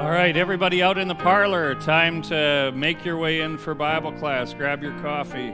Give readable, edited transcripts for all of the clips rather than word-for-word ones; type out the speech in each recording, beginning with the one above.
All right, everybody out in the parlor, time to make your way in for Bible class. Grab your coffee.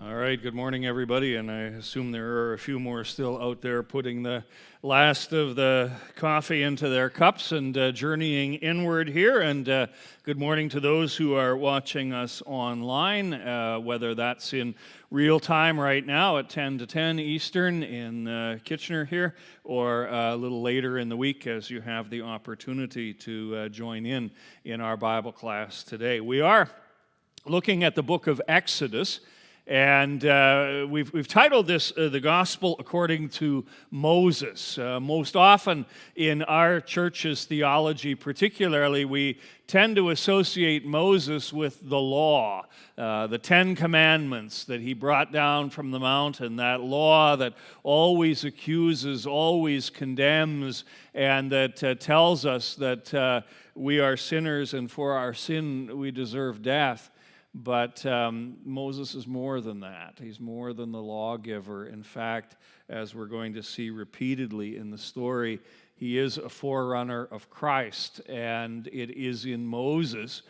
All right, good morning, everybody, and I assume there are a few more still out there putting the last of the coffee into their cups and journeying inward here. And good morning to those who are watching us online, whether that's in real time right now at 10 to 10 Eastern in Kitchener here, or a little later in the week as you have the opportunity to join in our Bible class today. We are looking at the book of Exodus. And we've titled this The Gospel According to Moses. Most often in our church's theology particularly, we tend to associate Moses with the law, the 10 Commandments that he brought down from the mountain, that law that always accuses, always condemns, and that tells us that we are sinners and for our sin we deserve death. But Moses is more than that. He's more than the lawgiver. In fact, as we're going to see repeatedly in the story, he is a forerunner of Christ. And it is in Moses,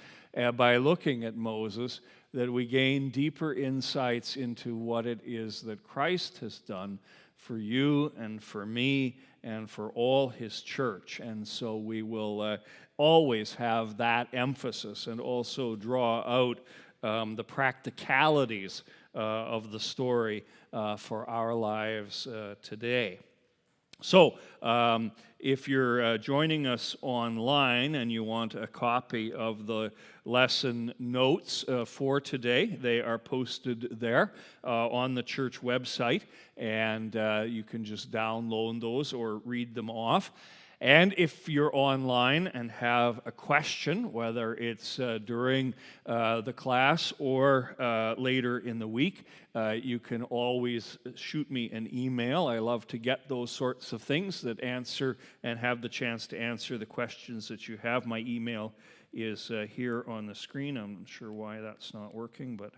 by looking at Moses, that we gain deeper insights into what it is that Christ has done for you and for me and for all his church. And so we will always have that emphasis and also draw out the practicalities of the story for our lives today. So, if you're joining us online and you want a copy of the lesson notes for today, they are posted there on the church website, and you can just download those or read them off. And if you're online and have a question, whether it's during the class or later in the week, you can always shoot me an email. I love to get those sorts of things that answer and have the chance to answer the questions that you have. My email is here on the screen. I'm not sure why that's not working, but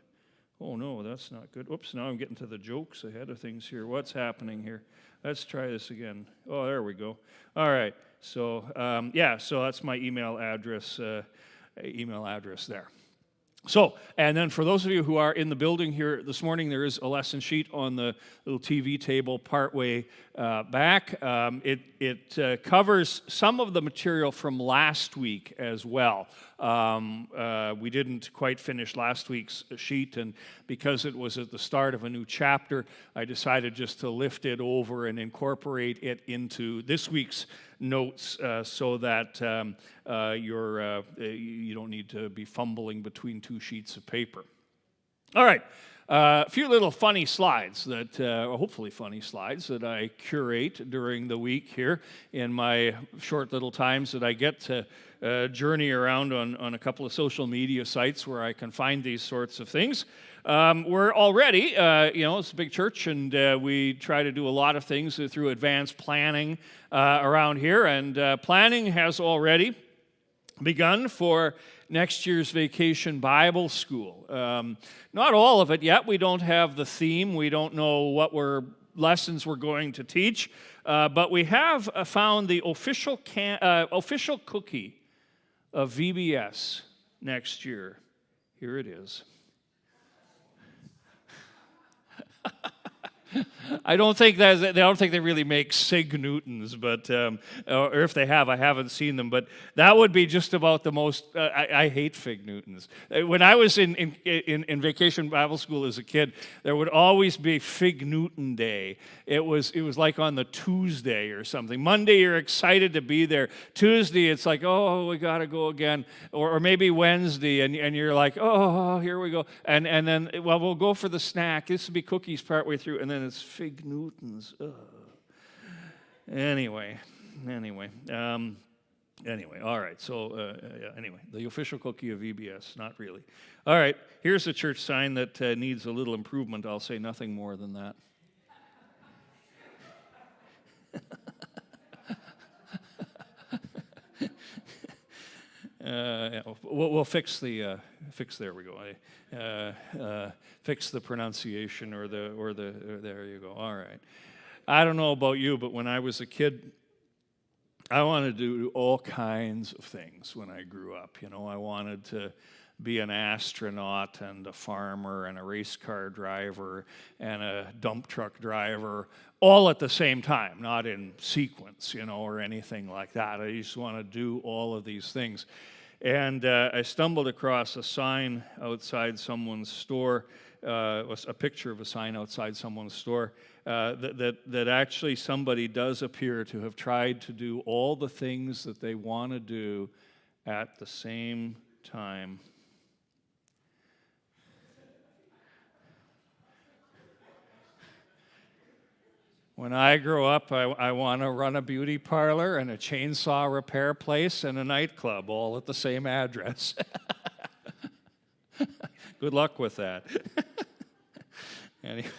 oh no, that's not good. Oops, now I'm getting to the jokes ahead of things here. What's happening here? Let's try this again. Oh, there we go. All right. So, so that's my email address there. So, and then for those of you who are in the building here this morning, there is a lesson sheet on the little TV table partway back. It covers some of the material from last week as well. We didn't quite finish last week's sheet, and because it was at the start of a new chapter, I decided just to lift it over and incorporate it into this week's notes so that you don't need to be fumbling between two sheets of paper. All right, a few little funny slides that, hopefully funny slides, that I curate during the week here in my short little times that I get to journey around on a couple of social media sites where I can find these sorts of things. We're already, it's a big church, and we try to do a lot of things through advanced planning around here, and planning has already begun for next year's Vacation Bible School. Not all of it yet. We don't have the theme. We don't know what lessons we're going to teach, but we have found the official cookie of VBS next year. Here it is. I don't think they really make Sig Newtons, but or if they have, I haven't seen them. But that would be just about the most. I hate Fig Newtons. When I was in Vacation Bible School as a kid, there would always be Fig Newton Day. It was like on the Tuesday or something. Monday you're excited to be there. Tuesday it's like, oh, we got to go again, or maybe Wednesday and you're like, oh, here we go, and then we'll go for the snack. This will be cookies partway through, and then it's Fig Newtons. Anyway, all right. So, the official cookie of VBS, not really. All right, here's a church sign that needs a little improvement. I'll say nothing more than that. We'll fix the there we go. Fix the pronunciation or the there you go. All right. I don't know about you, but when I was a kid, I wanted to do all kinds of things when I grew up. I wanted to be an astronaut and a farmer and a race car driver and a dump truck driver all at the same time, not in sequence, or anything like that. I just want to do all of these things. And I stumbled across a sign outside someone's store, a picture of a sign outside someone's store, that actually somebody does appear to have tried to do all the things that they want to do at the same time. When I grow up, I want to run a beauty parlor and a chainsaw repair place and a nightclub all at the same address. Good luck with that. Anyway,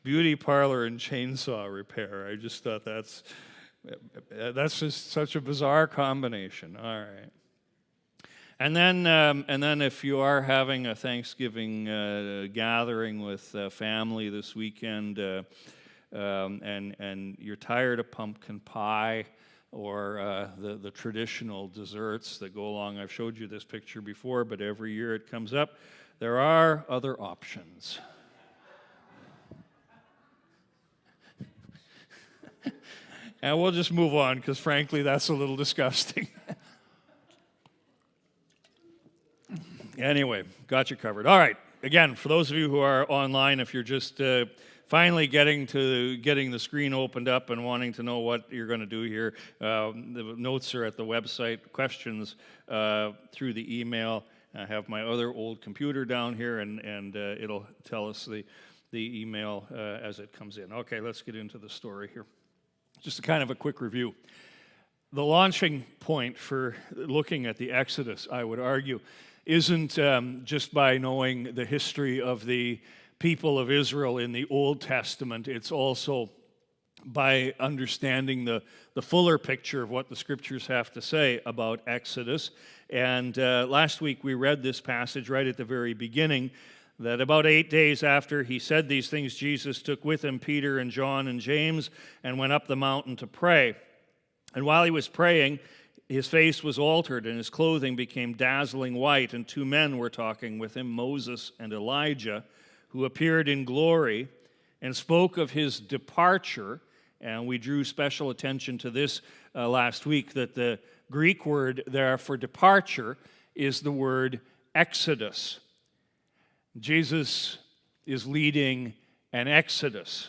beauty parlor and chainsaw repair. I just thought that's just such a bizarre combination. All right. And then if you are having a Thanksgiving gathering with family this weekend, and you're tired of pumpkin pie or the traditional desserts that go along. I've showed you this picture before, but every year it comes up. There are other options. And we'll just move on because, frankly, that's a little disgusting. Anyway, got you covered. All right. Again, for those of you who are online, if you're just finally getting the screen opened up and wanting to know what you're going to do here, the notes are at the website. Questions through the email. I have my other old computer down here, and it'll tell us the email as it comes in. Okay, let's get into the story here. Just a kind of a quick review. The launching point for looking at the Exodus, I would argue, isn't just by knowing the history of the people of Israel in the Old Testament. It's also by understanding the fuller picture of what the Scriptures have to say about Exodus. And last week we read this passage right at the very beginning, that about 8 days after he said these things, Jesus took with him Peter and John and James and went up the mountain to pray. And while he was praying, his face was altered and his clothing became dazzling white, and two men were talking with him, Moses and Elijah, who appeared in glory and spoke of his departure. And we drew special attention to this last week, that the Greek word there for departure is the word exodus. Jesus is leading an exodus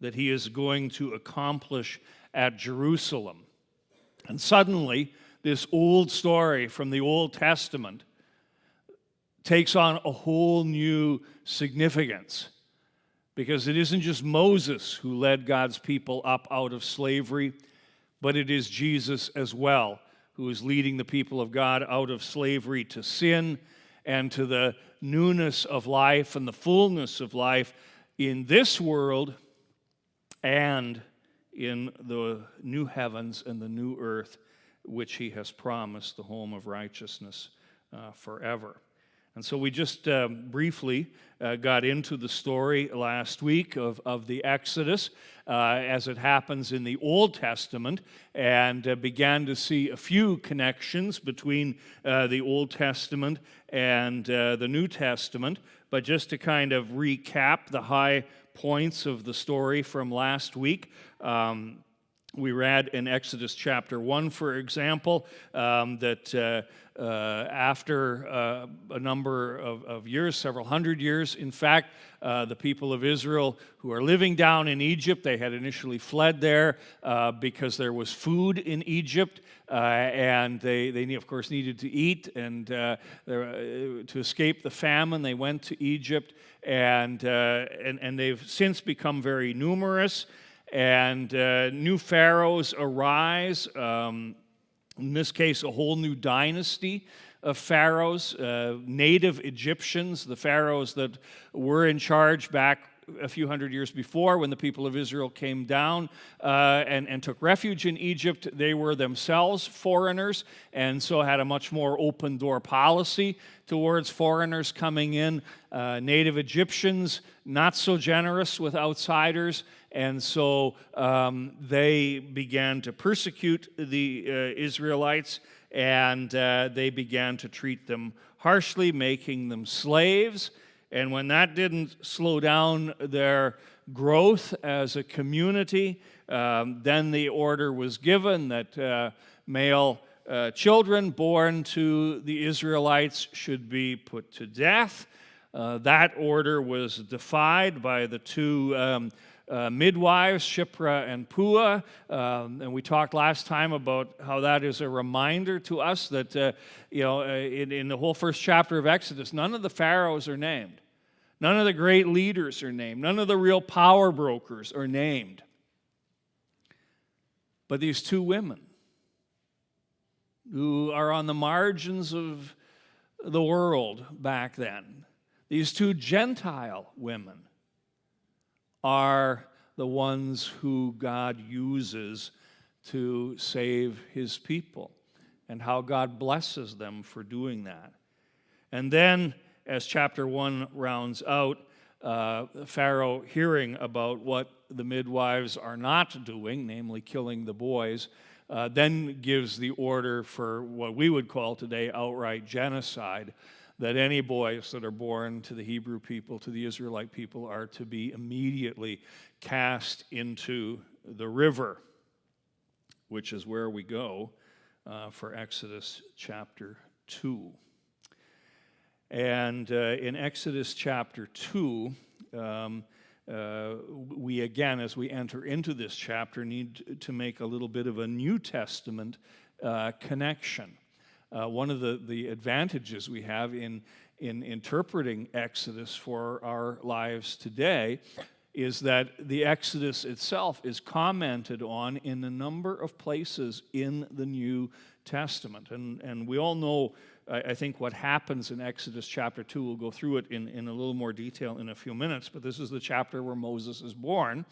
that he is going to accomplish at Jerusalem. And suddenly, this old story from the Old Testament takes on a whole new significance, because it isn't just Moses who led God's people up out of slavery, but it is Jesus as well who is leading the people of God out of slavery to sin and to the newness of life and the fullness of life in this world and in the new heavens and the new earth, which he has promised, the home of righteousness forever. And so we just briefly got into the story last week of the Exodus as it happens in the Old Testament, and began to see a few connections between the Old Testament and the New Testament. But just to kind of recap the high points of the story from last week, we read in Exodus chapter 1, for example, that after a number of years, several hundred years, in fact, the people of Israel who are living down in Egypt, they had initially fled there because there was food in Egypt, and they of course needed to eat, and to escape the famine, they went to Egypt, and they've since become very numerous. And new pharaohs arise, in this case, a whole new dynasty of pharaohs, native Egyptians, the pharaohs that were in charge back a few hundred years before, when the people of Israel came down and took refuge in Egypt, they were themselves foreigners, and so had a much more open-door policy towards foreigners coming in. Native Egyptians, not so generous with outsiders, and so they began to persecute the Israelites, and they began to treat them harshly, making them slaves. And when that didn't slow down their growth as a community, then the order was given that male children born to the Israelites should be put to death. That order was defied by the two midwives, Shiphrah and Puah, and we talked last time about how that is a reminder to us that, in the whole first chapter of Exodus, none of the pharaohs are named. None of the great leaders are named. None of the real power brokers are named. But these two women who are on the margins of the world back then, these two Gentile women, are the ones who God uses to save his people, and how God blesses them for doing that. And then, as chapter 1 rounds out, Pharaoh, hearing about what the midwives are not doing, namely killing the boys, then gives the order for what we would call today outright genocide, that any boys that are born to the Hebrew people, to the Israelite people, are to be immediately cast into the river, which is where we go for Exodus chapter 2. And in Exodus chapter 2, we again, as we enter into this chapter, need to make a little bit of a New Testament connection. One of the advantages we have in interpreting Exodus for our lives today is that the Exodus itself is commented on in a number of places in the New Testament. And we all know, I think, what happens in Exodus chapter 2. We'll go through it in a little more detail in a few minutes, but this is the chapter where Moses is born,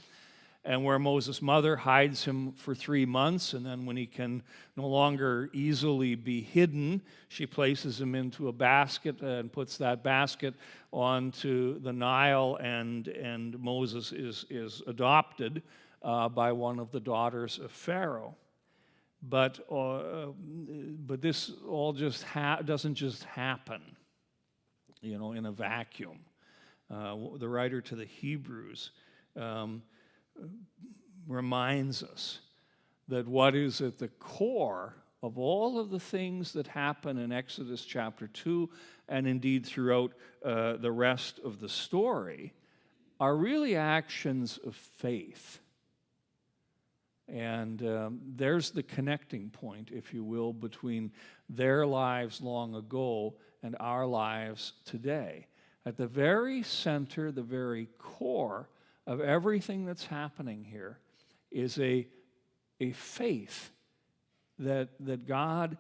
and where Moses' mother hides him for 3 months, and then when he can no longer easily be hidden, she places him into a basket and puts that basket onto the Nile, and Moses is adopted by one of the daughters of Pharaoh. But this all just doesn't just happen, in a vacuum. The writer to the Hebrews reminds us that what is at the core of all of the things that happen in Exodus chapter 2, and indeed throughout the rest of the story, are really actions of faith. And there's the connecting point, if you will, between their lives long ago and our lives today. At the very center, the very core of everything that's happening here is a faith that God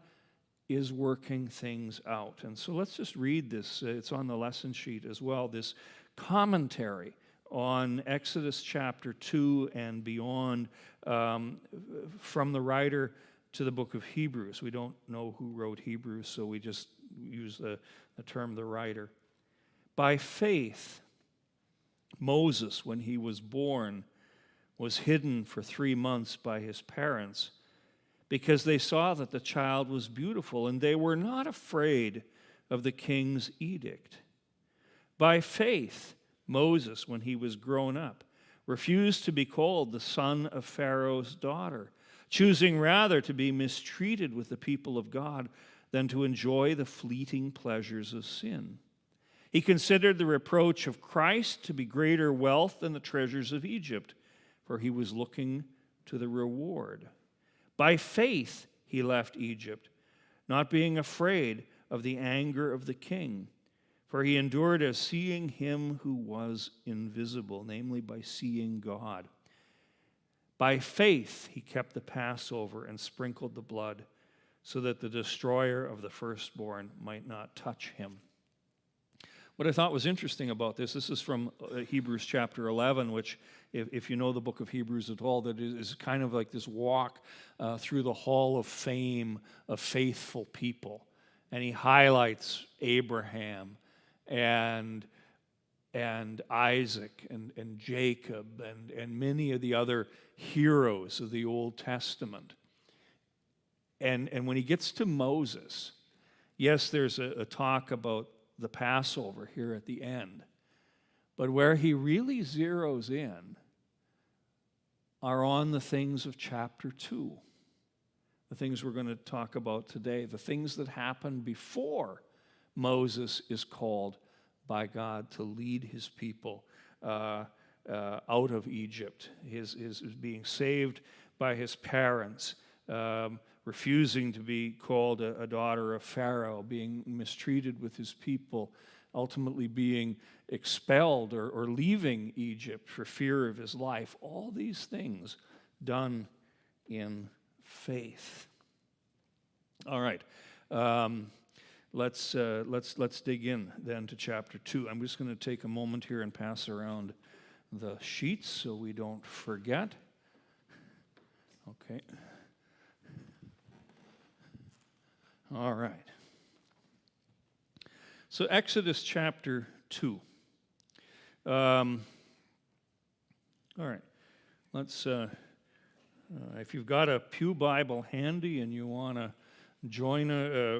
is working things out. And so let's just read this. It's on the lesson sheet as well, this commentary on Exodus chapter 2 and beyond, from the writer to the book of Hebrews. We don't know who wrote Hebrews, so we just use the term the writer. By faith, Moses, when he was born, was hidden for 3 months by his parents because they saw that the child was beautiful, and they were not afraid of the king's edict. By faith, Moses, when he was grown up, refused to be called the son of Pharaoh's daughter, choosing rather to be mistreated with the people of God than to enjoy the fleeting pleasures of sin. He considered the reproach of Christ to be greater wealth than the treasures of Egypt, for he was looking to the reward. By faith he left Egypt, not being afraid of the anger of the king, for he endured as seeing him who was invisible, namely by seeing God. By faith he kept the Passover and sprinkled the blood, so that the destroyer of the firstborn might not touch him. What I thought was interesting about this is from Hebrews chapter 11, which, if you know the book of Hebrews at all, that is kind of like this walk through the hall of fame of faithful people. And he highlights Abraham and Isaac and Jacob and many of the other heroes of the Old Testament. And when he gets to Moses, yes, there's a talk about the Passover here at the end. But where he really zeroes in are on the things of chapter 2. The things we're going to talk about today. The things that happened before Moses is called by God to lead his people out of Egypt. His being saved by his parents. Refusing to be called a daughter of Pharaoh, being mistreated with his people, ultimately being expelled or leaving Egypt for fear of his life. All these things done in faith. All right, let's dig in then to chapter 2. I'm just going to take a moment here and pass around the sheets so we don't forget. Okay. All right. So Exodus chapter 2. All right. Let's, if you've got a pew Bible handy and you want to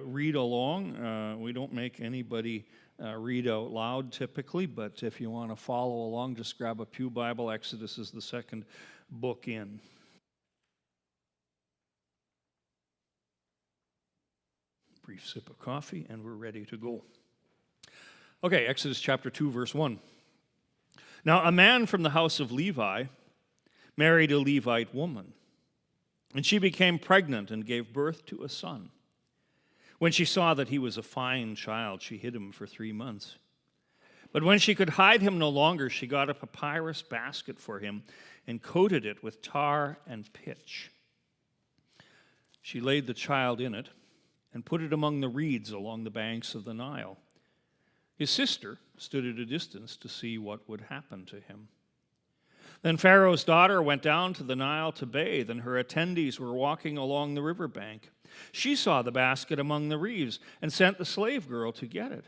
read along, we don't make anybody read out loud typically, but if you want to follow along, just grab a pew Bible. Exodus is the second book in. Brief sip of coffee, and we're ready to go. Okay, Exodus chapter 2, verse 1. Now, a man from the house of Levi married a Levite woman, and she became pregnant and gave birth to a son. When she saw that he was a fine child, she hid him for 3 months. But when she could hide him no longer, she got a papyrus basket for him and coated it with tar and pitch. She laid the child in it and put it among the reeds along the banks of the Nile. His sister stood at a distance to see what would happen to him. Then Pharaoh's daughter went down to the Nile to bathe, and her attendees were walking along the riverbank. She saw the basket among the reeds and sent the slave girl to get it.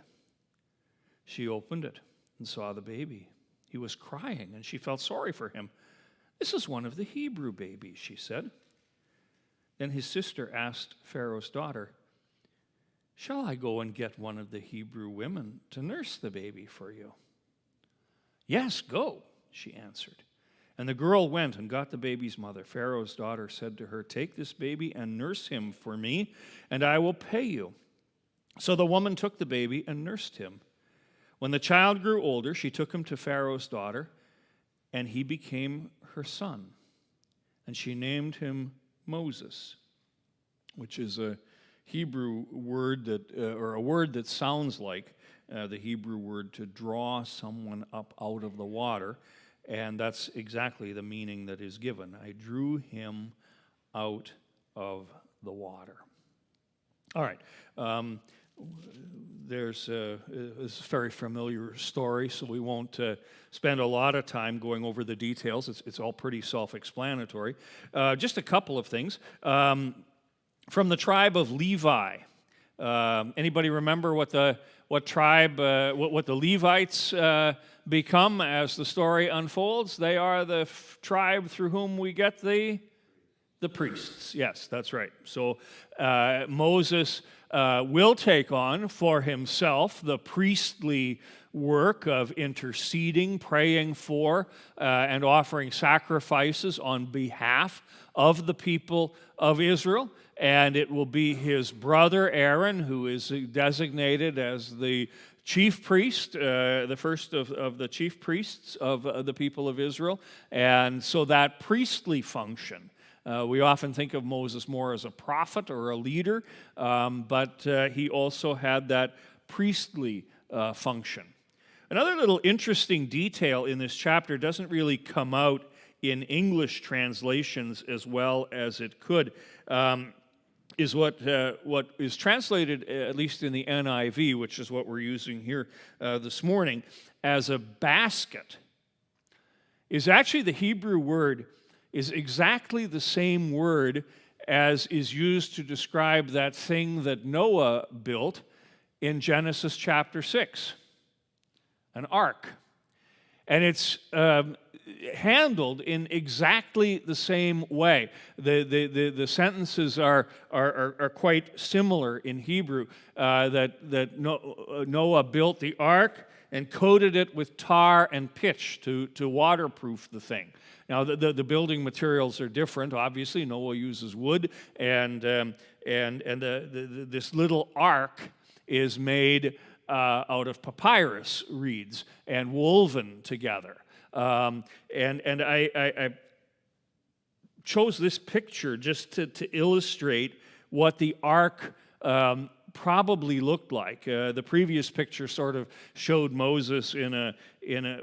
She opened it and saw the baby. He was crying, and she felt sorry for him. "This is one of the Hebrew babies," she said. Then his sister asked Pharaoh's daughter, "Shall I go and get one of the Hebrew women to nurse the baby for you?" "Yes, go," she answered. And the girl went and got the baby's mother. Pharaoh's daughter said to her, "Take this baby and nurse him for me, and I will pay you." So the woman took the baby and nursed him. When the child grew older, she took him to Pharaoh's daughter, and he became her son. And she named him Moses, which is a Hebrew word or a word that sounds like the Hebrew word to draw someone up out of the water, and that's exactly the meaning that is given. I drew him out of the water. All right. There's a very familiar story, so we won't spend a lot of time going over the details. It's all pretty self-explanatory. Just a couple of things. From the tribe of Levi. Anybody remember what the Levites become as the story unfolds? They are the tribe through whom we get the priests. Yes, that's right. So Moses will take on for himself the priestly work of interceding, praying for, and offering sacrifices on behalf of the people of Israel. And it will be his brother Aaron who is designated as the chief priest, the first of the chief priests of the people of Israel. And so that priestly function, we often think of Moses more as a prophet or a leader, but he also had that priestly function. Another little interesting detail in this chapter doesn't really come out in English translations as well as it could. is what is translated, at least in the NIV, which is what we're using here this morning, as a basket, is actually the Hebrew word is exactly the same word as is used to describe that thing that Noah built in Genesis chapter 6, an ark. And it's handled in exactly the same way. The sentences are quite similar in Hebrew. That Noah built the ark and coated it with tar and pitch to waterproof the thing. Now the building materials are different. Obviously, Noah uses wood, and this little ark is made out of papyrus reeds and woven together. And I chose this picture just to illustrate what the ark probably looked like. The previous picture sort of showed Moses in a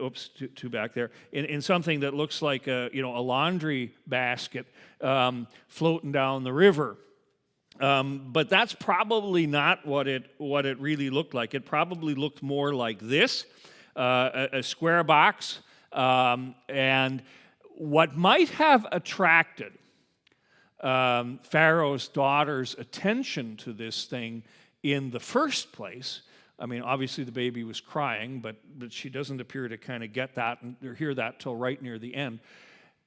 oops, two back there, in something that looks like a laundry basket floating down the river. But that's probably not what it really looked like. It probably looked more like this, a square box. And what might have attracted Pharaoh's daughter's attention to this thing in the first place, I mean, obviously the baby was crying, but she doesn't appear to kind of get that or hear that till right near the end,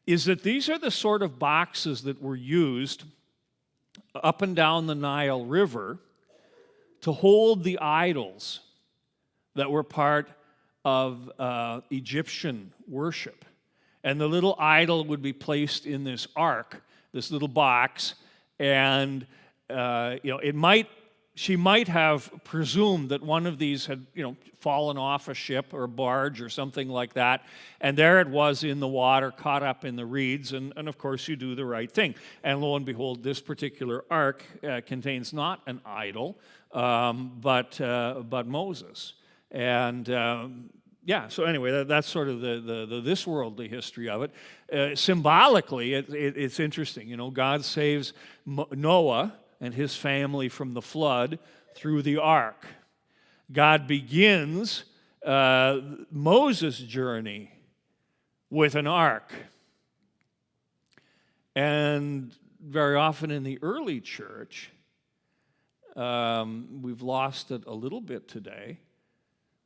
is that these are the sort of boxes that were used up and down the Nile River to hold the idols that were part of Egyptian worship. And the little idol would be placed in this ark, this little box, and she might have presumed that one of these had fallen off a ship or a barge or something like that, and there it was in the water, caught up in the reeds, and of course you do the right thing. And lo and behold, this particular ark contains not an idol, but Moses. And so anyway, that's sort of the this worldly history of it. Symbolically, it's interesting. God saves Noah and his family from the flood through the ark. God begins Moses' journey with an ark. And very often in the early church, we've lost it a little bit today,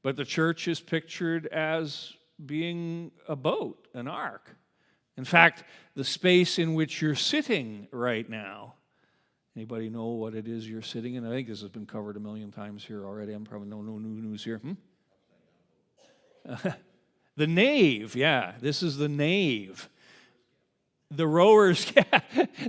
but the church is pictured as being a boat, an ark. In fact, the space in which you're sitting right now, anybody know what it is you're sitting in? I think this has been covered a million times here already. I'm probably no new news here. The nave, yeah, this is the nave. The rowers, yeah,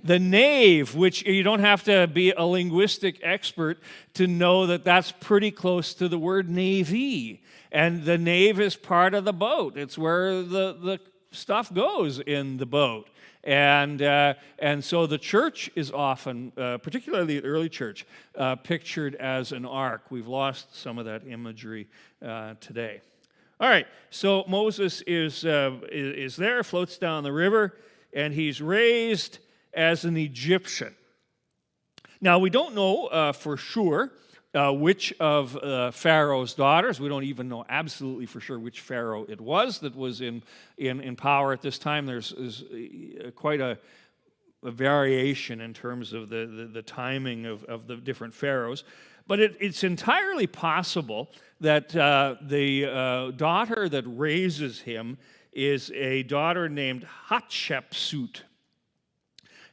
the nave, which you don't have to be a linguistic expert to know that that's pretty close to the word navy. And the nave is part of the boat. It's where the stuff goes in the boat. And so the church is often, particularly the early church, pictured as an ark. We've lost some of that imagery today. All right, so Moses is there, floats down the river, and he's raised as an Egyptian. Now, we don't know for sure which of Pharaoh's daughters. We don't even know absolutely for sure which Pharaoh it was that was in power at this time. There's quite a variation in terms of the timing of the different pharaohs. But it's entirely possible that the daughter that raises him is a daughter named Hatshepsut.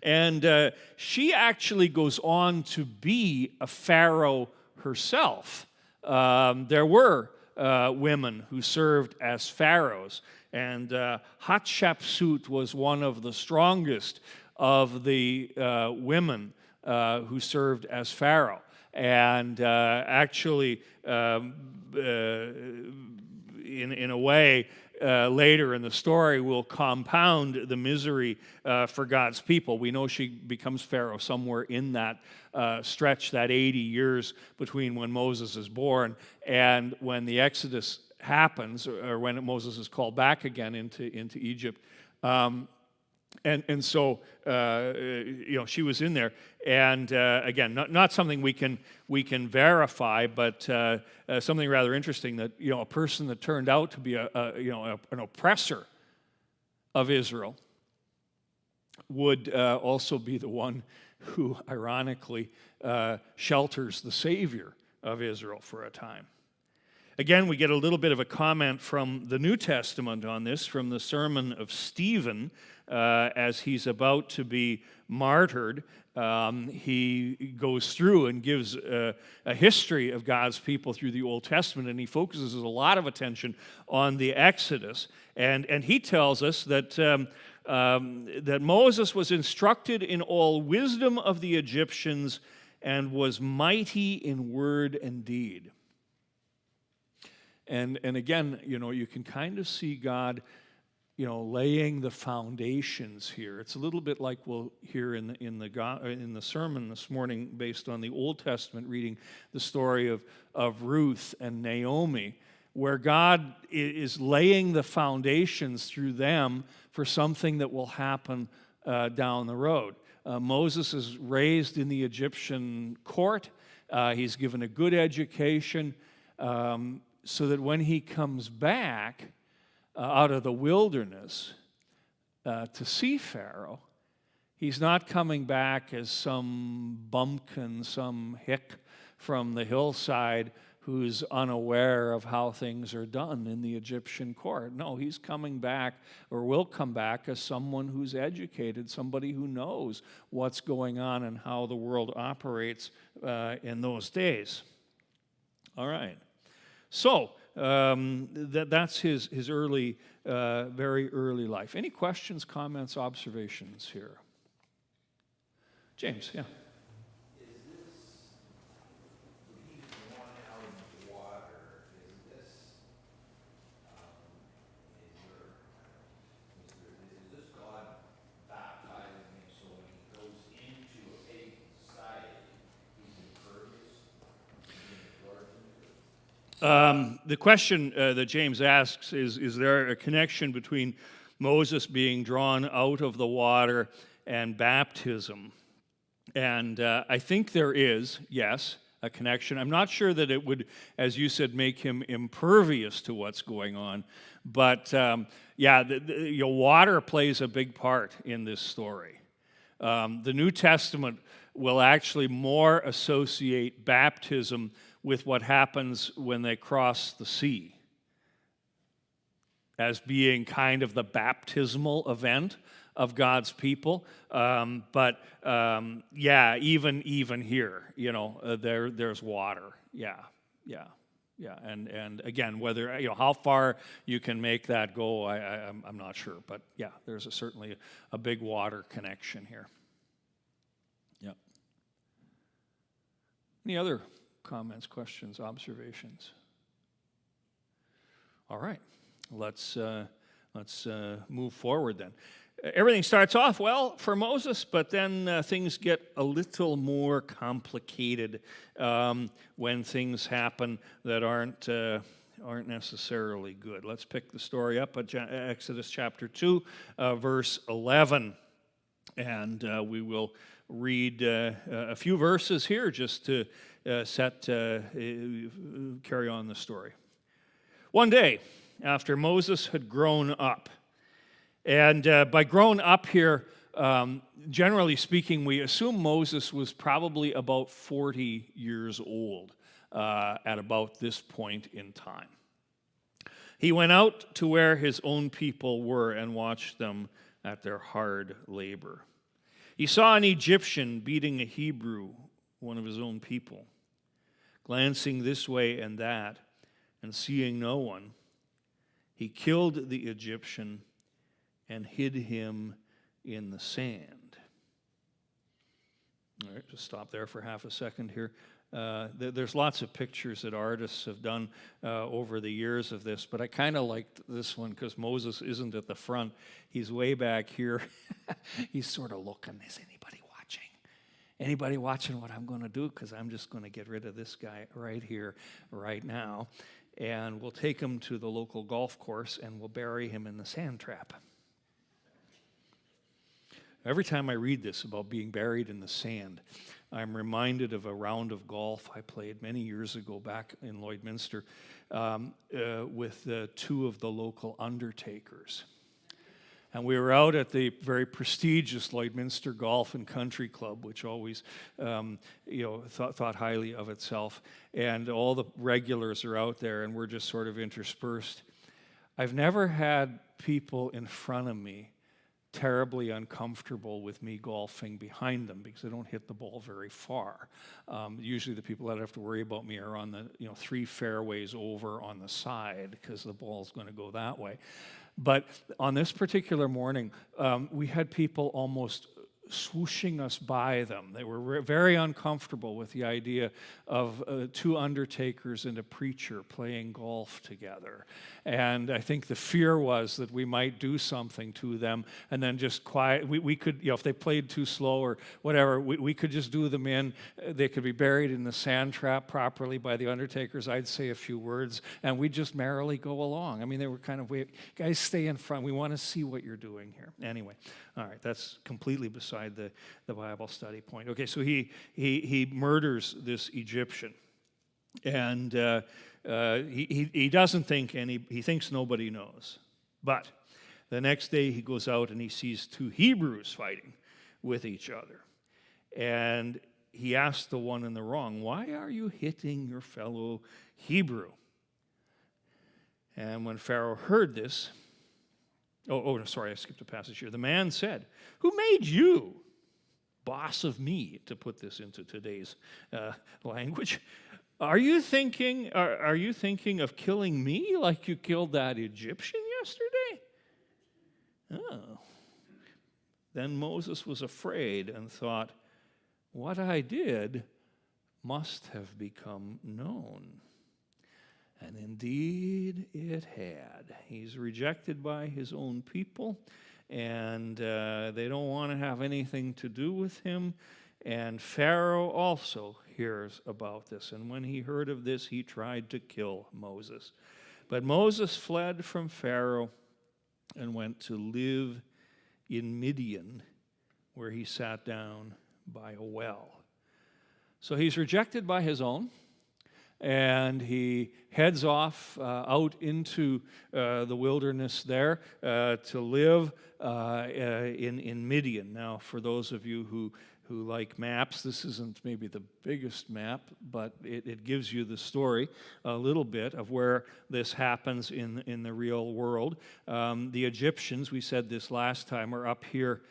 And she actually goes on to be a pharaoh herself. There were women who served as pharaohs, and Hatshepsut was one of the strongest of the women who served as pharaoh. And actually, in a way, later in the story will compound the misery for God's people. We know she becomes Pharaoh somewhere in that stretch, that 80 years between when Moses is born and when the Exodus happens, or when Moses is called back again into Egypt. And so, she was in there. And again, not something we can verify, but something rather interesting that, a person that turned out to be an oppressor of Israel would also be the one who, ironically, shelters the Savior of Israel for a time. Again, we get a little bit of a comment from the New Testament on this, from the sermon of Stephen, as he's about to be martyred. He goes through and gives a history of God's people through the Old Testament, and he focuses a lot of attention on the Exodus. And he tells us that Moses was instructed in all wisdom of the Egyptians and was mighty in word and deed. And again, you can kind of see God, laying the foundations here. It's a little bit like we'll hear in the sermon this morning, based on the Old Testament, reading the story of Ruth and Naomi, where God is laying the foundations through them for something that will happen down the road. Moses is raised in the Egyptian court. He's given a good education. So that when he comes back out of the wilderness to see Pharaoh, he's not coming back as some bumpkin, some hick from the hillside who's unaware of how things are done in the Egyptian court. No, he's coming back, or will come back, as someone who's educated, somebody who knows what's going on and how the world operates in those days. All right. So that's his early, very early life. Any questions, comments, observations here? James, yeah. Is this, when he's drawn out of the water, is this God baptizing him so when he goes into a pagan society, he's impervious to being absorbed into it? The question that James asks is there a connection between Moses being drawn out of the water and baptism? And I think there is, yes, a connection. I'm not sure that it would, as you said, make him impervious to what's going on. But water plays a big part in this story. The New Testament will actually more associate baptism with what happens when they cross the sea as being kind of the baptismal event of God's people. Even here, there's water. Yeah. And again, whether, how far you can make that go, I'm not sure. But yeah, there's certainly a big water connection here. Yeah. Any other comments, questions, observations? All right, let's move forward then. Everything starts off well for Moses, but then things get a little more complicated when things happen that aren't necessarily good. Let's pick the story up at Exodus chapter 2, verse 11, and we will read a few verses here just to carry on the story. One day, after Moses had grown up, and by grown up here, generally speaking, we assume Moses was probably about 40 years old at about this point in time. He went out to where his own people were and watched them at their hard labor. He saw an Egyptian beating a Hebrew, one of his own people. Glancing this way and that, and seeing no one, he killed the Egyptian and hid him in the sand. All right, just stop there for half a second here. There's lots of pictures that artists have done over the years of this, but I kind of liked this one because Moses isn't at the front. He's way back here. He's sort of looking, is anybody watching? Anybody watching what I'm going to do? Because I'm just going to get rid of this guy right here, right now. And we'll take him to the local golf course and we'll bury him in the sand trap. Every time I read this about being buried in the sand, I'm reminded of a round of golf I played many years ago back in Lloydminster with two of the local undertakers. And we were out at the very prestigious Lloydminster Golf and Country Club, which always, thought highly of itself. And all the regulars are out there, and we're just sort of interspersed. I've never had people in front of me terribly uncomfortable with me golfing behind them because I don't hit the ball very far. Usually the people that have to worry about me are on the 3 fairways over on the side because the ball's going to go that way. But on this particular morning, we had people almost swooshing us by them. They were very uncomfortable with the idea of 2 undertakers and a preacher playing golf together. And I think the fear was that we might do something to them and then just quiet. We could, if they played too slow or whatever, we could just do them in. They could be buried in the sand trap properly by the undertakers. I'd say a few words, and we'd just merrily go along. I mean, they were kind of, guys, stay in front. We want to see what you're doing here. Anyway, all right, that's completely beside the Bible study point. Okay, so he murders this Egyptian, and he doesn't think he thinks nobody knows. But the next day he goes out and he sees 2 Hebrews fighting with each other, and he asks the one in the wrong, "Why are you hitting your fellow Hebrew?" And when Pharaoh heard this, sorry, I skipped a passage here. The man said, "Who made you boss of me?" To put this into today's language. Are you thinking of killing me like you killed that Egyptian yesterday? Oh. Then Moses was afraid and thought, "What I did must have become known." And indeed it had. He's rejected by his own people, and they don't want to have anything to do with him. And Pharaoh also hears about this. And when he heard of this, he tried to kill Moses. But Moses fled from Pharaoh and went to live in Midian, where he sat down by a well. So he's rejected by his own. And he heads off out into the wilderness there to live in Midian. Now, for those of you who like maps, this isn't maybe the biggest map, but it gives you the story a little bit of where this happens in the real world. The Egyptians, we said this last time, are up here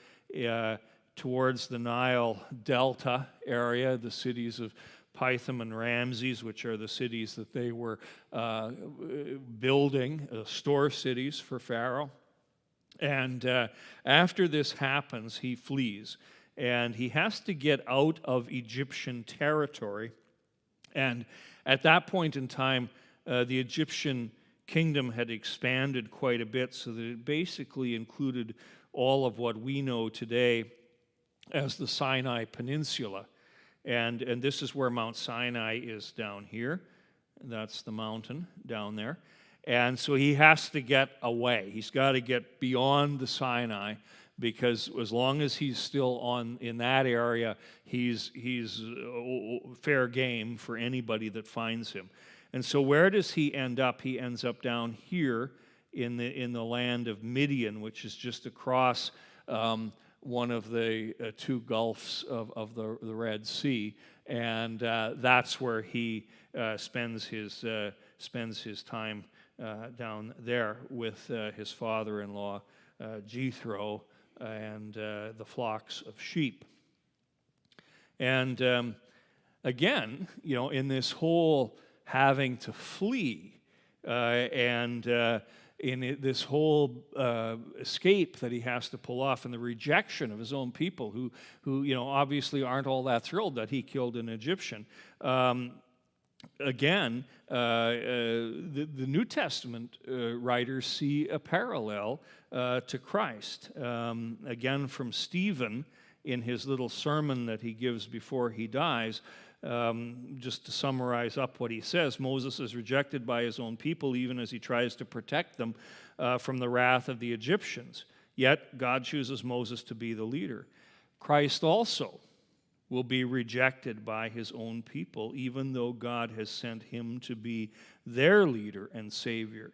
towards the Nile Delta area, the cities of Pithom and Ramses, which are the cities that they were building, store cities for Pharaoh. And after this happens, he flees. And he has to get out of Egyptian territory. And at that point in time, the Egyptian kingdom had expanded quite a bit, so that it basically included all of what we know today as the Sinai Peninsula. And this is where Mount Sinai is down here. That's the mountain down there. And so he has to get away. He's got to get beyond the Sinai, because as long as he's still in that area, he's fair game for anybody that finds him. And so where does he end up? He ends up down here in the land of Midian, which is just across one of the 2 gulfs of the Red Sea, and that's where he spends his time down there with his father-in-law Jethro and the flocks of sheep. And again, in this whole having to flee and in this whole escape that he has to pull off, and the rejection of his own people who obviously aren't all that thrilled that he killed an Egyptian. Again, the New Testament writers see a parallel to Christ. Again, from Stephen in his little sermon that he gives before he dies. Just to summarize up what he says, Moses is rejected by his own people even as he tries to protect them from the wrath of the Egyptians. Yet God chooses Moses to be the leader. Christ also will be rejected by his own people, even though God has sent him to be their leader and savior.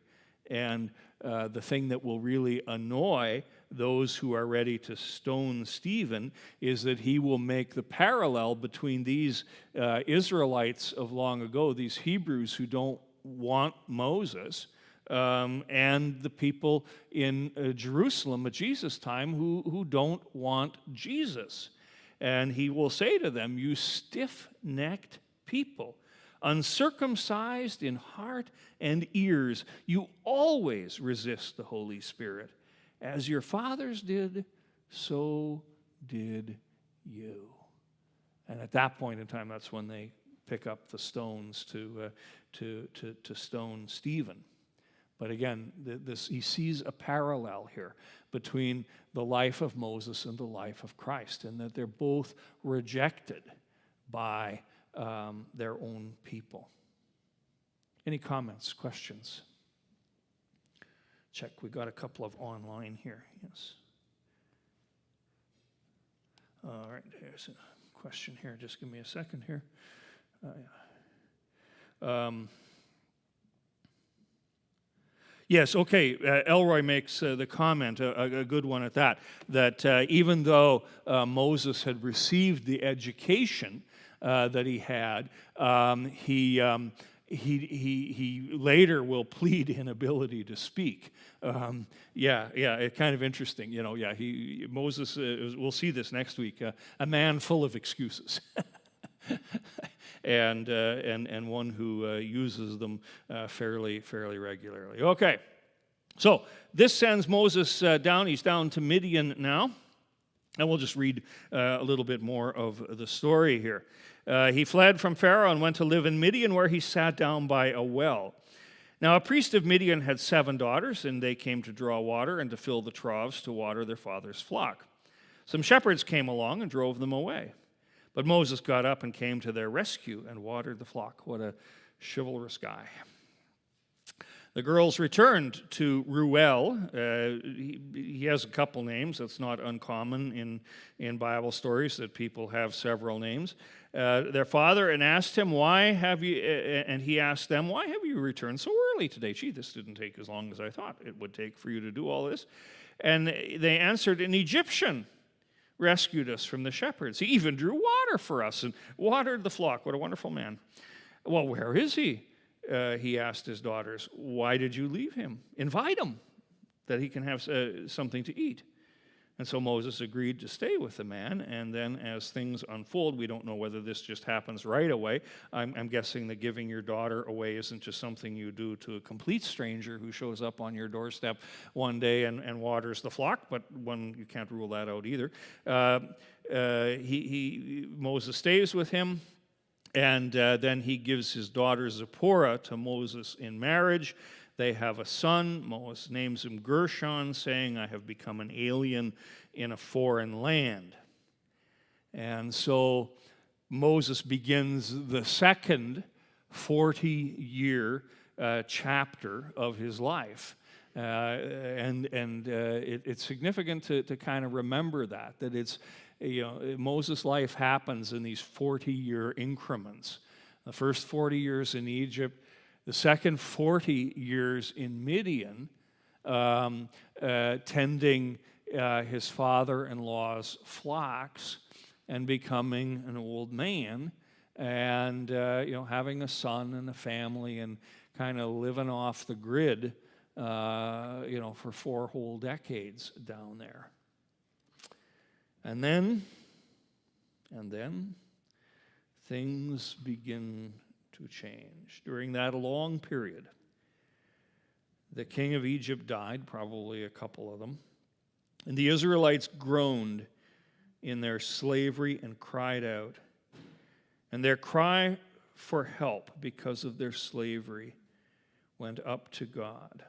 And the thing that will really annoy those who are ready to stone Stephen is that he will make the parallel between these Israelites of long ago, these Hebrews who don't want Moses, and the people in Jerusalem at Jesus' time who don't want Jesus. And he will say to them, "You stiff-necked people, uncircumcised in heart and ears, you always resist the Holy Spirit. As your fathers did, so did you." And at that point in time, that's when they pick up the stones to stone Stephen. But again, he sees a parallel here between the life of Moses and the life of Christ, and that they're both rejected by their own people. Any comments, questions? Check, we got a couple of online here. Yes. All right, here's a question here. Just give me a second here. Yes, okay. Elroy makes the comment, a good one at that even though Moses had received the education that he had, he later will plead inability to speak. It's kind of interesting, Moses. We'll see this next week. A man full of excuses. And one who uses them fairly regularly. Okay, so this sends Moses down. He's down to Midian now, and we'll just read a little bit more of the story here. He fled from Pharaoh and went to live in Midian, where he sat down by a well. Now a priest of Midian had 7 daughters, and they came to draw water and to fill the troughs to water their father's flock. Some shepherds came along and drove them away. But Moses got up and came to their rescue and watered the flock. What a chivalrous guy. The girls returned to Reuel. He has a couple names. That's not uncommon in Bible stories that people have several names. Their father and asked him, "Why have you?" And he asked them, "Why have you returned so early today?" "Gee, this didn't take as long as I thought it would take for you to do all this." And they answered, "An Egyptian rescued us from the shepherds. He even drew water for us and watered the flock." What a wonderful man. "Well, where is he?" He asked his daughters. "Why did you leave him? Invite him, that he can have something to eat." And so Moses agreed to stay with the man, and then as things unfold, we don't know whether this just happens right away. I'm guessing that giving your daughter away isn't just something you do to a complete stranger who shows up on your doorstep one day and waters the flock, but you can't rule that out either. Moses stays with him, and then he gives his daughter Zipporah to Moses in marriage. They have a son. Moses names him Gershon, saying, "I have become an alien in a foreign land." And so Moses begins the second 40-year chapter of his life. It's significant to kind of remember that it's, Moses' life happens in these 40-year increments. The first 40 years in Egypt, the second 40 years in Midian, tending his father-in-law's flocks and becoming an old man, and having a son and a family, and kind of living off the grid, for 4 whole decades down there. And then things begin to change. During that long period, the king of Egypt died, probably a couple of them, and the Israelites groaned in their slavery and cried out. And their cry for help because of their slavery went up to God.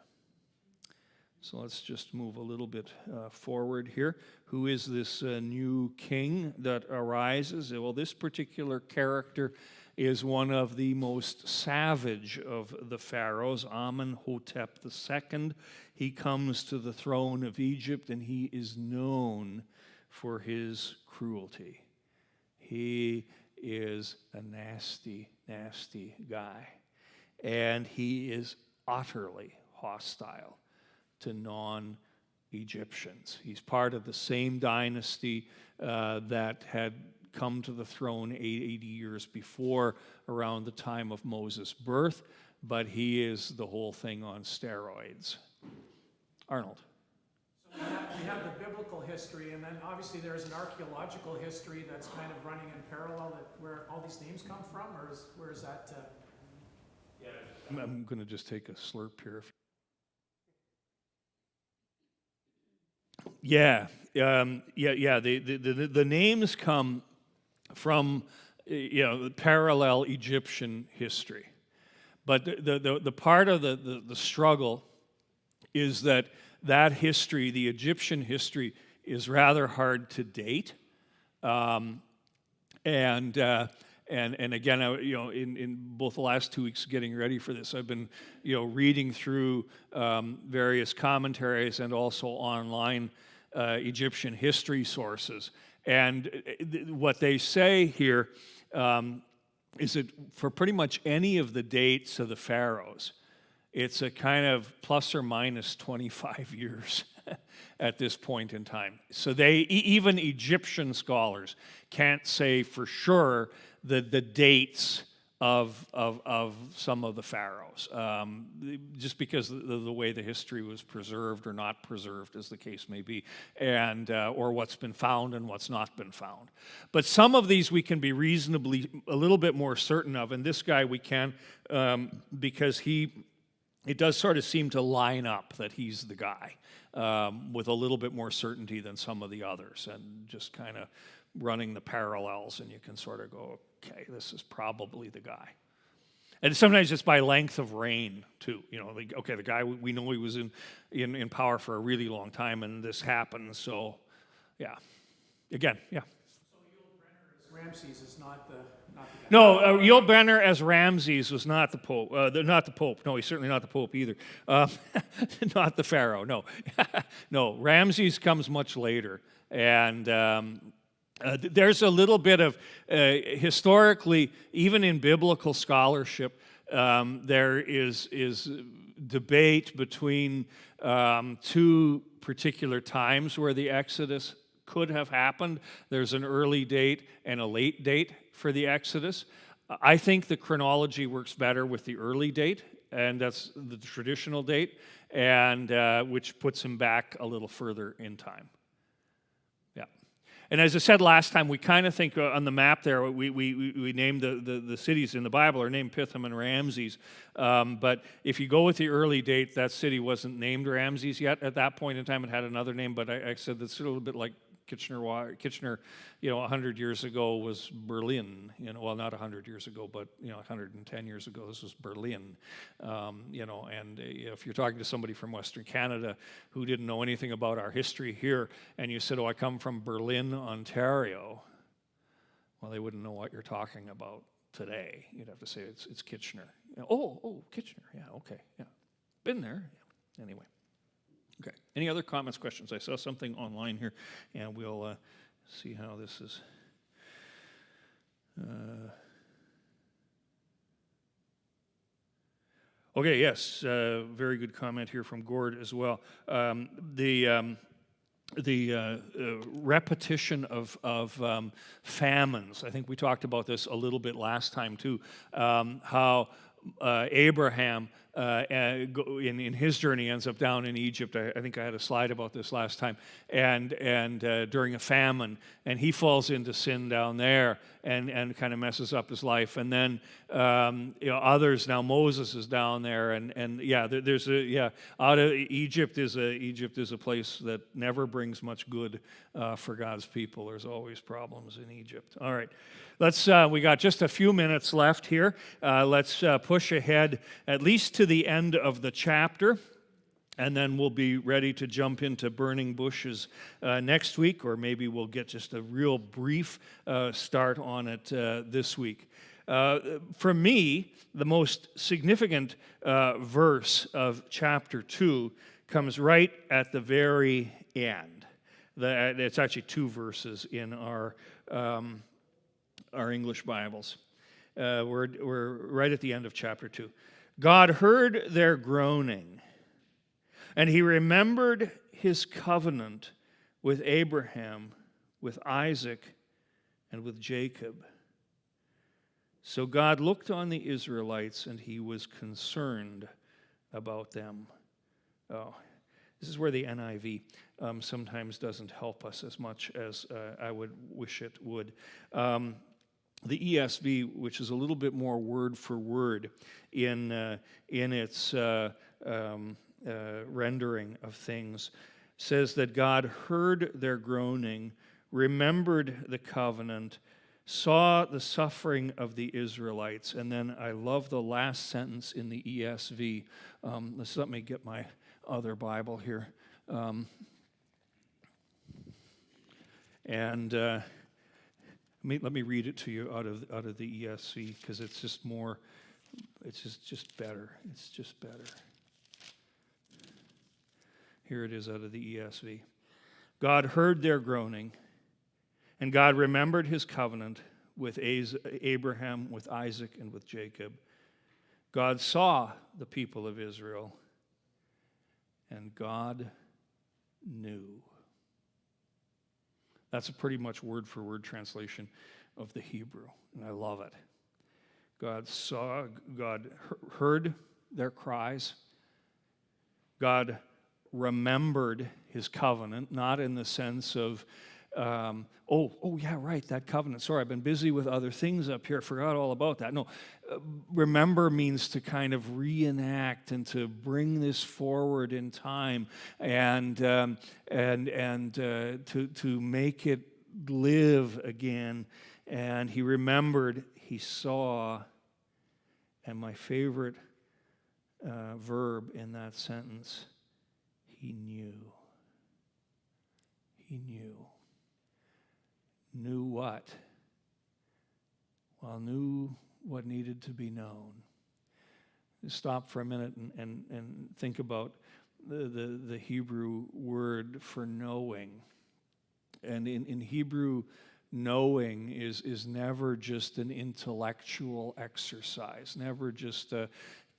So let's just move a little bit forward here. Who is this new king that arises? Well, this particular character is one of the most savage of the pharaohs, Amenhotep II. He comes to the throne of Egypt, and he is known for his cruelty. He is a nasty, nasty guy. And he is utterly hostile to non-Egyptians. He's part of the same dynasty that had come to the throne 80 years before, around the time of Moses' birth, but he is the whole thing on steroids. Arnold. So we have the biblical history, and then obviously there's an archaeological history that's kind of running in parallel, that where all these names come from, or where is that? I'm going to just take a slurp here. The names come from parallel Egyptian history, but the part of the struggle is that history, the Egyptian history, is rather hard to date, and again, in both the last 2 weeks getting ready for this, I've been, reading through various commentaries and also online Egyptian history sources. And what they say here is that for pretty much any of the dates of the pharaohs, it's a kind of plus or minus 25 years at this point in time. So even Egyptian scholars can't say for sure the dates of some of the pharaohs, just because of the way the history was preserved or not preserved, as the case may be, and or what's been found and what's not been found. But some of these we can be reasonably a little bit more certain of, and this guy we can, because it does sort of seem to line up that he's the guy with a little bit more certainty than some of the others, and just kind of running the parallels, and you can sort of go, okay, this is probably the guy. And sometimes it's by length of reign, too. The guy, we know he was in power for a really long time, and this happened, so, yeah. Again, yeah. So Yul Brynner as Ramses is not the guy? No, Yul Brynner as Ramses was not the Pope. Not the Pope. No, he's certainly not the Pope either. Not the Pharaoh, no. No, Ramses comes much later, and there's a little bit of, historically, even in biblical scholarship, there is debate between two particular times where the Exodus could have happened. There's an early date and a late date for the Exodus. I think the chronology works better with the early date, and that's the traditional date, and which puts him back a little further in time. And as I said last time, we kind of think on the map there, we named the cities in the Bible are named Pithom and Ramses. But if you go with the early date, that city wasn't named Ramses yet. At that point in time, it had another name, but I said that's a little bit like Kitchener, 100 years ago was Berlin. Well, not 100 years ago, but 110 years ago, this was Berlin. And if you're talking to somebody from Western Canada who didn't know anything about our history here, and you said, "Oh, I come from Berlin, Ontario," well, they wouldn't know what you're talking about today. You'd have to say it's Kitchener. Oh, Kitchener. Yeah, okay, yeah, been there. Yeah. Anyway. Okay. Any other comments, questions? I saw something online here, and we'll see how this is. Okay, yes, very good comment here from Gord as well. The repetition of famines. I think we talked about this a little bit last time too. How Abraham in his journey ends up down in Egypt. I think I had a slide about this last time, and during a famine, and he falls into sin down there and kind of messes up his life. And then others, now Moses is down there, and there's out of Egypt is a place that never brings much good for God's people. There's always problems in Egypt. All right. We got just a few minutes left here. Let's push ahead at least to the end of the chapter, and then we'll be ready to jump into burning bushes next week, or maybe we'll get just a real brief start on it this week. For me, the most significant verse of chapter 2 comes right at the very end. It's actually 2 verses in our English Bibles. We're right at the end of chapter 2. God heard their groaning, and he remembered his covenant with Abraham, with Isaac, and with Jacob. So God looked on the Israelites, and he was concerned about them. Oh, this is where the NIV sometimes doesn't help us as much as I would wish it would. The ESV, which is a little bit more word for word in its rendering of things, says that God heard their groaning, remembered the covenant, saw the suffering of the Israelites. And then I love the last sentence in the ESV. Let me get my other Bible here. Let me read it to you out of the ESV, because it's just more, it's just better. It's just better. Here it is out of the ESV. God heard their groaning, and God remembered his covenant with Abraham, with Isaac, and with Jacob. God saw the people of Israel, and God knew. That's a pretty much word-for-word translation of the Hebrew, and I love it. God heard their cries. God remembered his covenant, not in the sense of, yeah, right, that covenant. Sorry, I've been busy with other things up here. Forgot all about that. No, remember means to kind of reenact and to bring this forward in time and to make it live again. And he remembered, he saw, and my favorite verb in that sentence, he knew. He knew. Knew what? Well, knew what needed to be known. Stop for a minute and think about the Hebrew word for knowing. And in Hebrew, knowing is never just an intellectual exercise, never just a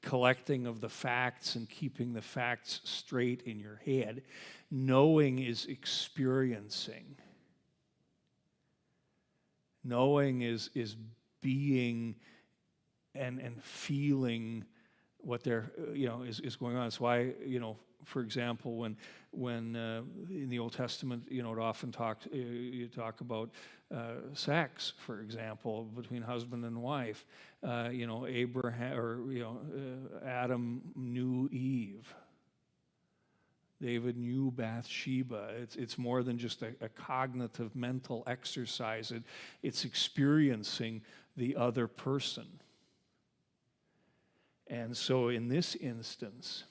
collecting of the facts and keeping the facts straight in your head. Knowing is experiencing. Knowing is being and feeling what they're is going on. That's why, for example, when in the Old Testament, it often you talk about sex, for example, between husband and wife. Abraham or Adam knew Eve. David knew Bathsheba. It's more than just a cognitive mental exercise. It's experiencing the other person. And so in this instance,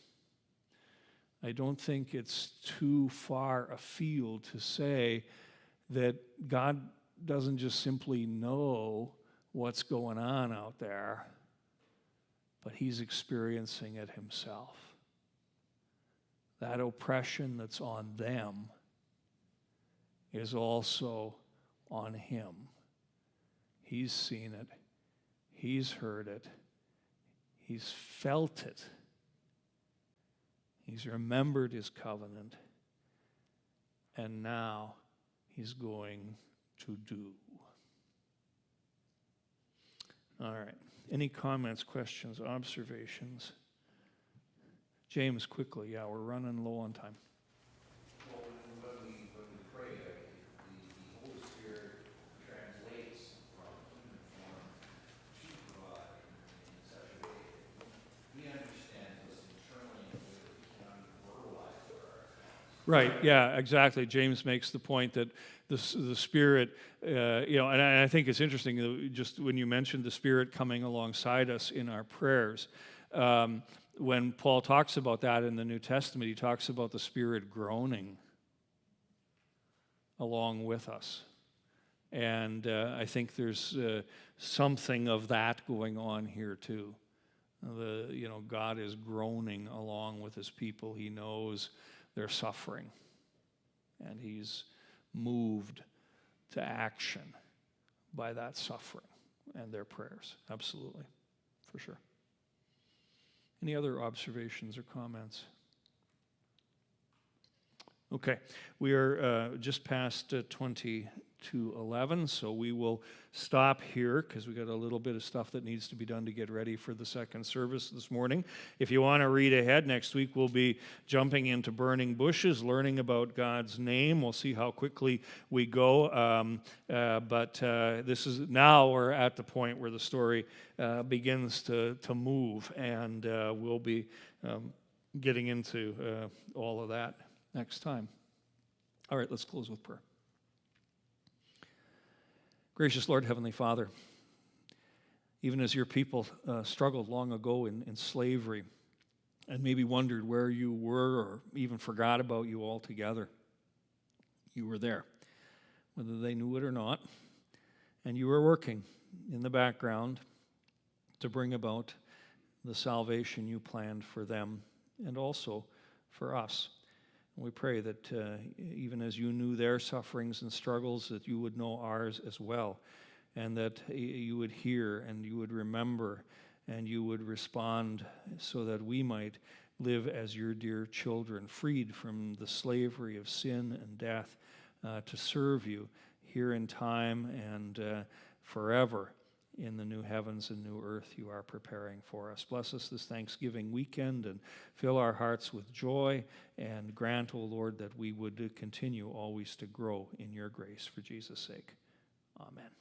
I don't think it's too far afield to say that God doesn't just simply know what's going on out there, but he's experiencing it himself. That oppression that's on them is also on him. He's seen it. He's heard it. He's felt it. He's remembered his covenant. And now he's going to do. All right. Any comments, questions, observations? James, quickly. Yeah, we're running low on time. Well, when we pray, the Holy Spirit translates from human form to God in such a way that he understands us internally in a way that we cannot even verbalize for ourselves. Right, yeah, exactly. James makes the point that the Spirit, and I think it's interesting, just when you mentioned the Spirit coming alongside us in our prayers, when Paul talks about that in the New Testament, he talks about the Spirit groaning along with us. And I think there's something of that going on here too. God is groaning along with his people. He knows they're suffering, and he's moved to action by that suffering and their prayers. Absolutely, for sure. Any other observations or comments? Okay, we are just past 20 to 11, so we will stop here because we got a little bit of stuff that needs to be done to get ready for the second service this morning. If you want to read ahead, next week we'll be jumping into burning bushes, learning about God's name. We'll see how quickly we go, but this is now we're at the point where the story begins to move, and we'll be getting into all of that next time. All right, let's close with prayer. Gracious Lord, Heavenly Father, even as your people struggled long ago in slavery and maybe wondered where you were or even forgot about you altogether, you were there, whether they knew it or not, and you were working in the background to bring about the salvation you planned for them and also for us. We pray that even as you knew their sufferings and struggles, that you would know ours as well, and that you would hear and you would remember and you would respond so that we might live as your dear children, freed from the slavery of sin and death, to serve you here in time and forever in the new heavens and new earth you are preparing for us. Bless us this Thanksgiving weekend and fill our hearts with joy, and grant, O Lord, that we would continue always to grow in your grace for Jesus' sake. Amen.